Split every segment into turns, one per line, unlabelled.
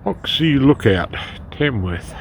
Oxy Lookout, Tamworth.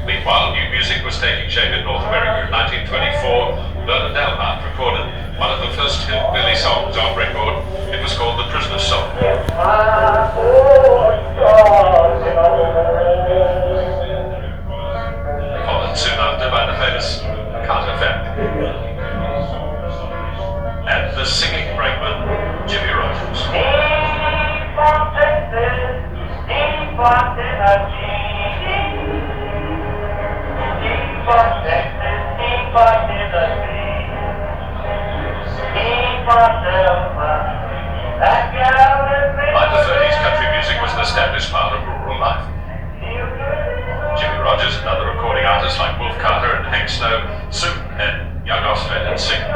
Meanwhile, new music was taking shape in North America. In 1924, Bernard Alhart recorded one of the first hillbilly songs on record. It was called The Prisoner's Song. Followed soon Hank Snow, Sue, and young Australian singer.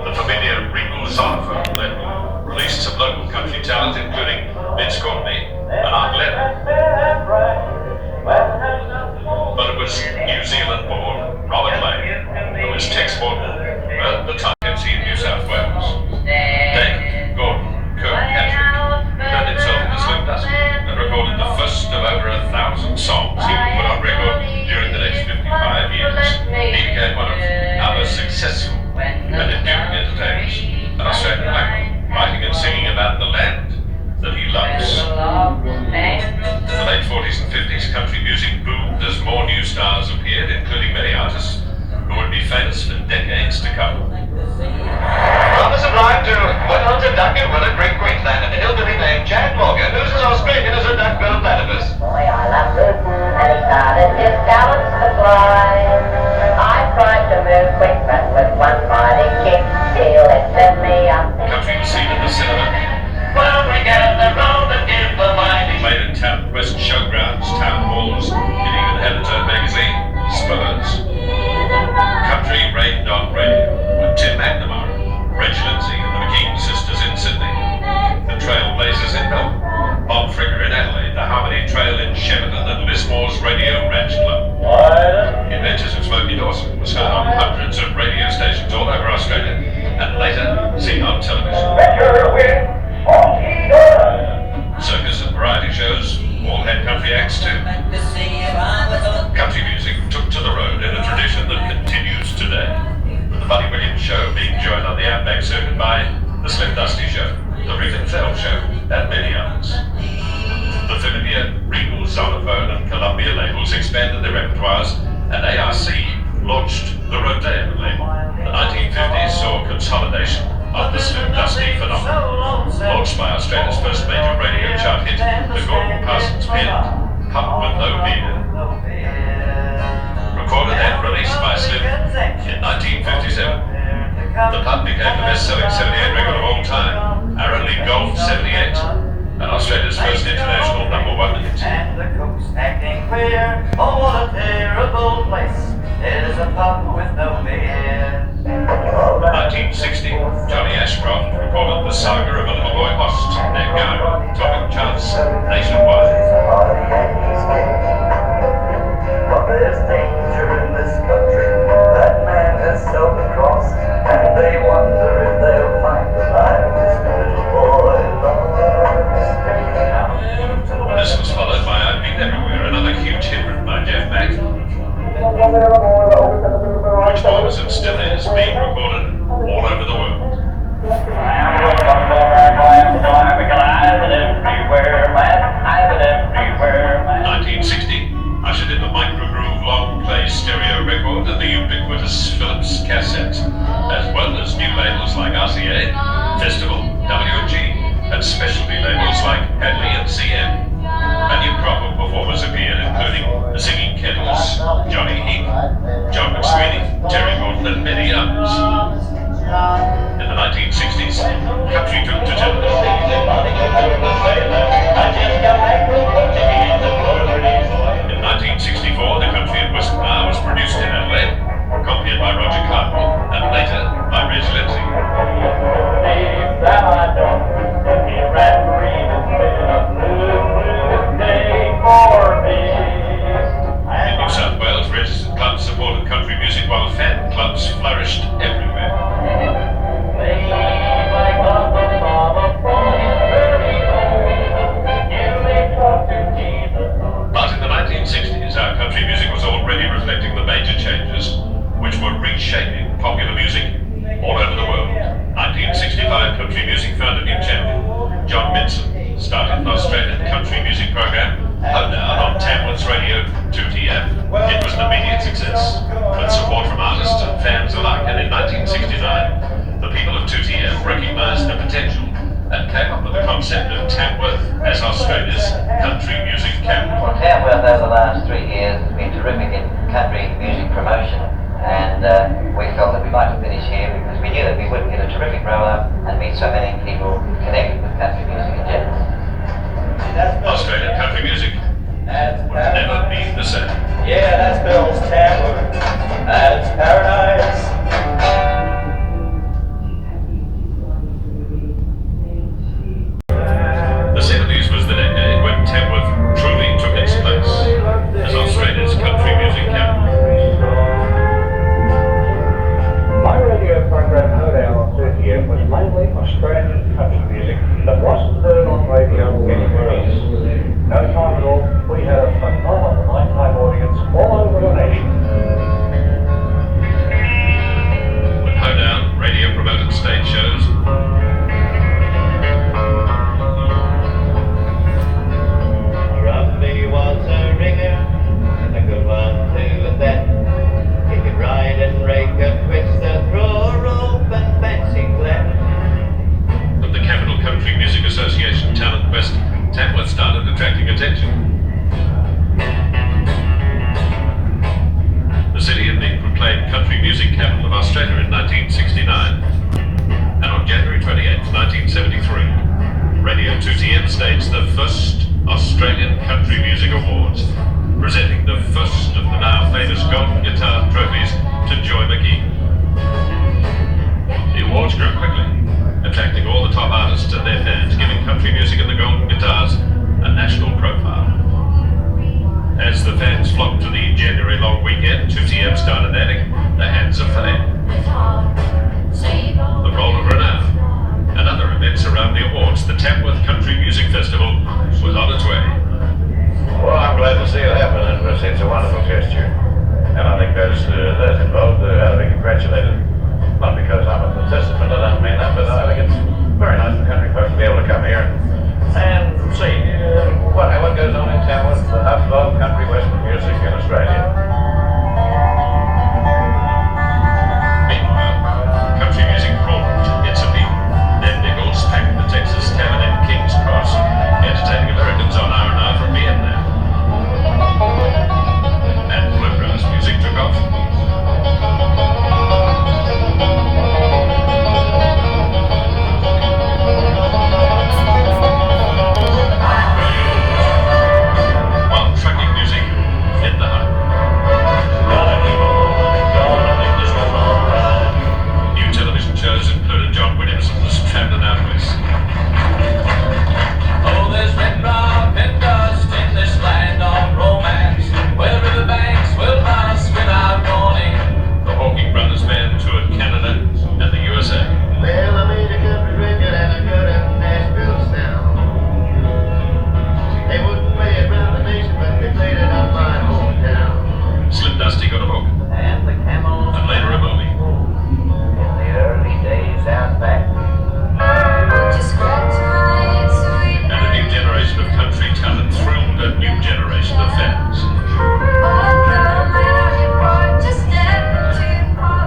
The familiar Regal xylophone label released some local country talent, including Vince Courtney and Art Lennon. But it was New Zealand-born Robert Lane, who was Tex-born at the time MC in New South Wales. Dave Gordon Kirkpatrick turned himself into Slim Dusty and recorded the first of over 1,000 songs he would put on record during the next 55 years. He became one of our most successful and enduring entertainers, an Australian actor, writing and singing about the land that he loves. In the late 40s and 50s, country music boomed as more new stars appeared, including many artists who would be famous for decades to come.
From the sublime to well-known duck-billed at Great Queensland and a hillbilly named Jack Morgan, who's as Australian as a duck-billed platypus.
Boy, I love rootin', and he started his talents to fly. I tried to move quick, but with one mighty kick, he lifted me up.
Country was seen in the cinema,
Well, we gather round and give the mighty.
played in Tamworth showgrounds, town halls, it even had its own magazine, Spurs. Country reigned on radio with Tim McNamara, Reg Lindsay and the McKean sisters in Sydney, the Trailblazers in Melbourne, Bob Fricker in Adelaide, the Harmony Trail in Shepparton and Lismore's Radio Ranch Club. The Adventures of Smokey Dawson was heard on hundreds of radio stations all over Australia and later seen on television. Circus and variety shows all had country acts too. Country music took to the road in a tradition that continues today, with the Buddy Williams Show being joined on the Outback Circuit by the Slim Dusty Show, the Rick and Fell Show, and many others. The familiar Regal, Xylophone and Columbia labels expanded their repertoires, and ARC launched the Rodeo label. The 1950s saw consolidation of the Slim Dusty phenomenon, launched by Australia's first major radio chart hit, the Gordon Parsons penned Pump With No Beer. Recorded and released by Slim in 1957. The Pump became the best-selling 78 record of all time, our only Gold 78, and Australia's first international #1 hit.
And the cook's acting queer. Oh, what a terrible place. It is a pub with no beer.
1960, Johnny Ashcroft recorded The Saga of a Little Boy Lost, named Guy, topping charts nationwide.
But there's danger in this country. That man has so crossed, and they wonder if they'll find the life this little boy lost.
This was followed by I've Been Everywhere, another huge hit written by Jeff Beck, which was and still is being recorded all over the world. 1960 ushered in the microgroove long play stereo record and the ubiquitous Philips cassette, as well as new labels like RCA, Festival, W&G, and specialty labels like Hadley and CM. A new crop of performers appeared, including the Singing Kettles, Johnny Heap, John McSweeney, Terry Gordon, and many others. In the 1960s, country took to television. In 1964, The Country at Westmar was produced in Adelaide, copied by Roger Clark, and later by Reg Lindsay. In New South Wales, registered clubs supported country music while fan clubs flourished everywhere. But in the 1960s, our country music was already reflecting the major changes which were reshaping popular music all over the world. 1965, country music found a new champion. John Minson started an Australian country music program, honed out on Tamworth's radio 2TM. It was an immediate success, with support from artists and fans alike, and in 1969, the people of 2TM recognised the potential and came up with the concept of Tamworth as Australia's country music capital.
Well, Tamworth over the last 3 years has been terrific in country music promotion, and we felt that we'd like to finish here because we knew that we would get a terrific roll-up and meet so many people connected with country music in general.
Australian country music would never be the same.
Yeah, that's Bill's Tamworth. That's paradise.
The 70s was the decade when Tamworth truly took its place as Australia's country music capital.
My radio program Hale on 30M was mainly Australian country music that wasn't heard on radio anywhere else. No time at all, we had a phenomenal nighttime audience all over the nation.
When Hoedown radio promoted stage shows,
Rumpy was a ringer, and a good one too at that. He could ride and rake a twister, throw a rope and fancy flat.
with the Capital Country Music Association Talent Quest, Tamworth started attracting attention. The city had been proclaimed country music capital of Australia in 1969, and on January 28, 1973, Radio 2TM staged the first Australian Country Music Awards, presenting the first of the now famous Golden Guitar trophies to Joy McGee. The awards grew quickly, attracting all the top artists and their fans, giving country music and the Golden Guitars a national profile. As the fans flocked to the January long weekend, 2TM started adding the Hands of Fame, the Roll of Renown, and other events around the awards. The Tamworth Country Music Festival was on its way.
Well, I'm glad to see it happen, and it's a wonderful gesture. And I think those involved ought to be congratulated. Not because I'm a participant, I don't mean that, but I think it's very nice for country folks to be able to come here and see what goes on in Tamworth, the hub of country western music in Australia.
Meanwhile, country music broadened its appeal. Then Nichols packed the Texas Tavern in King's Cross, entertaining Americans on R&R from Vietnam. And bluegrass music took off. While trucking music hit the height. New television shows included John Williams and the Traveling Out West.
Oh, there's red rock and dust in this land of romance, where riverbanks will pass without warning.
The Hawking Brothers Band toured Canada and the USA.
Well, I made a country record and I cut a Nashville sound. They wouldn't play it around the nation, but they played it on my hometown.
Slim Dusty got a book,
And the camels
and later a movie.
in the early days out back.
And a new generation of country talent thrilled a new generation of fans.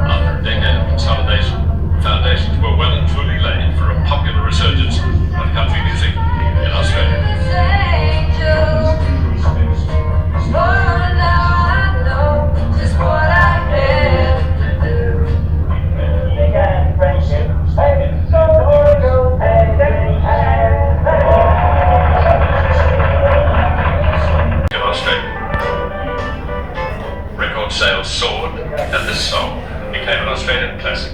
After a decade of consolidation, foundations were well and truly laid for a popular resurgence of country music in Australia. In Australia, record sales soared, and this song became an Australian classic.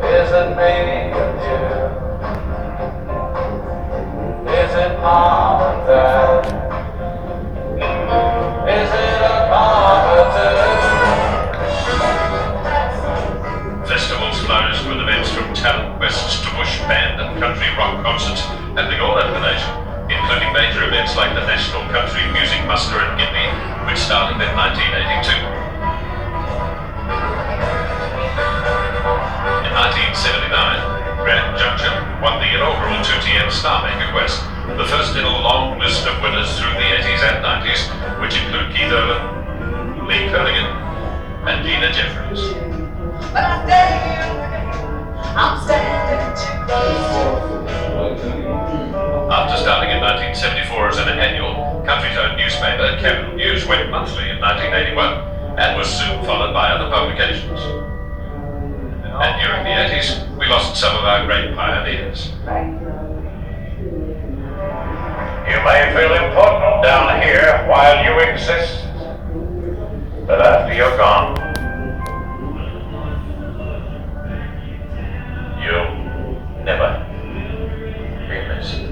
Is it me and you? Is it mom and dad? Is it a cockatoo?
Festivals flourished with events from talent quests to bush band and country rock concerts, and all over the nation, including major events like the National Country Music Muster in Gympie, which started in 1982. In 1979, Grand Junction won the inaugural 2TM Starmaker Quest, the first in a long list of winners through the 80s and 90s, which include Keith Urban, Lee Kerrigan, and Dina Jeffries.
But I stay, I'm standing too.
After starting in 1974 as an annual, Country's own newspaper, Capital News, went monthly in 1981 and was soon followed by other publications. And during the 80s, we lost some of our great pioneers.
You may feel important down here while you exist, but after you're gone, you'll never be missed.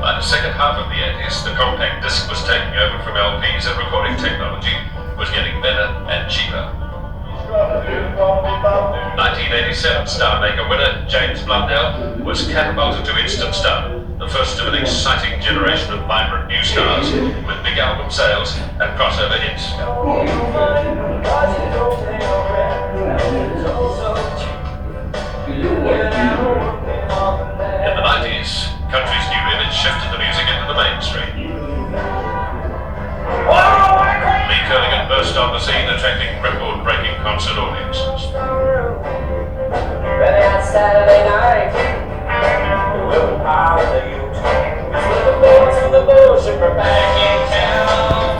By the second half of the 80s, the compact disc was taking over from LPs and recording technology was getting better and cheaper. 1987 Star Maker winner James Blundell was catapulted to instant star, the first of an exciting generation of vibrant new stars with big album sales and crossover hits. In the 90s, country's new image shifted the music into the mainstream. Lee Kerrigan burst on the scene, attracting record-breaking concert audiences.
Ready on Saturday night, the willpower of the youth. With the boys from the bullshit, we're back in town.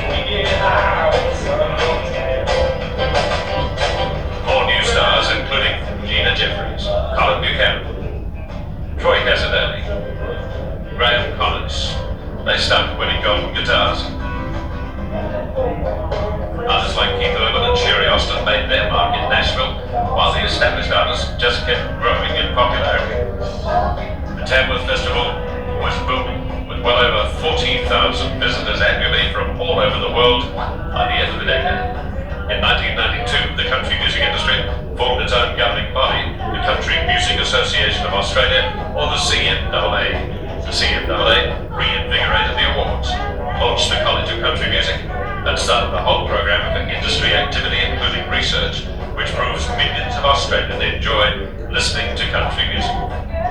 We get high with the sun goes down.
More new stars, including Gina Jeffries, Colin Buchanan, Troy Casadeli, Graham Collins. They started winning golden guitars. Artists like Keith Urban and Sherry Austin made their mark in Nashville, while the established artists just kept growing in popularity. The Tamworth Festival was booming, with well over 14,000 visitors annually from all over the world by the end of the decade. In 1992, the country music industry formed its own governing body, the Country Music Association of Australia, or the CMAA. The CMAA reinvigorated the awards, launched the College of Country Music, and started a whole program of industry activity, including research, which proves millions of Australians enjoy listening to country music.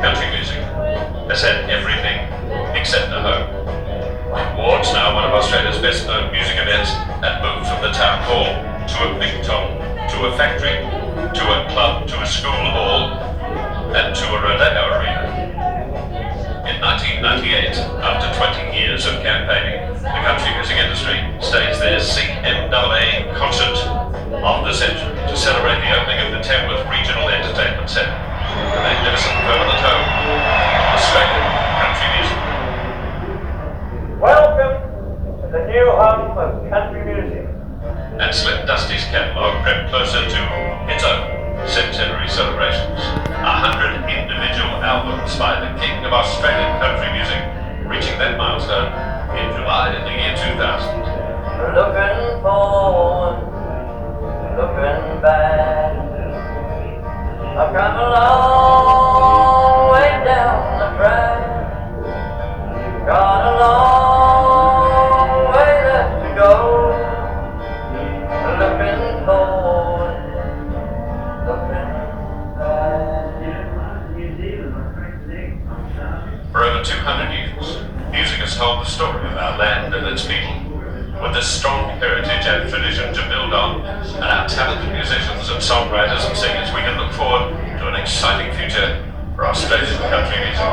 Country music has had everything except a home. Awards, now one of Australia's best-known music events, have moved from the town hall to a big top, to a factory, to a club, to a school hall, and to a rodeo arena. In 1998, after 20 years of campaigning, the country music industry staged their CMAA concert of the century to celebrate the opening of the Tamworth Regional Entertainment Centre, the magnificent permanent home of Australian country music.
Welcome to the new home of country music.
And Slim Dusty's catalogue crept closer to its own centenary celebrations. 100 individual albums by the king of Australian country music, reaching that milestone in July in the year 2000.
Looking forward, looking back. I've come a long way down the track. Got a long way left to go. Looking forward, looking back.
For over 200 years, music has told the story of our land and its people. With this strong heritage and tradition to build on, and our talented musicians and songwriters and singers, we can look forward to an exciting future for Australian country music.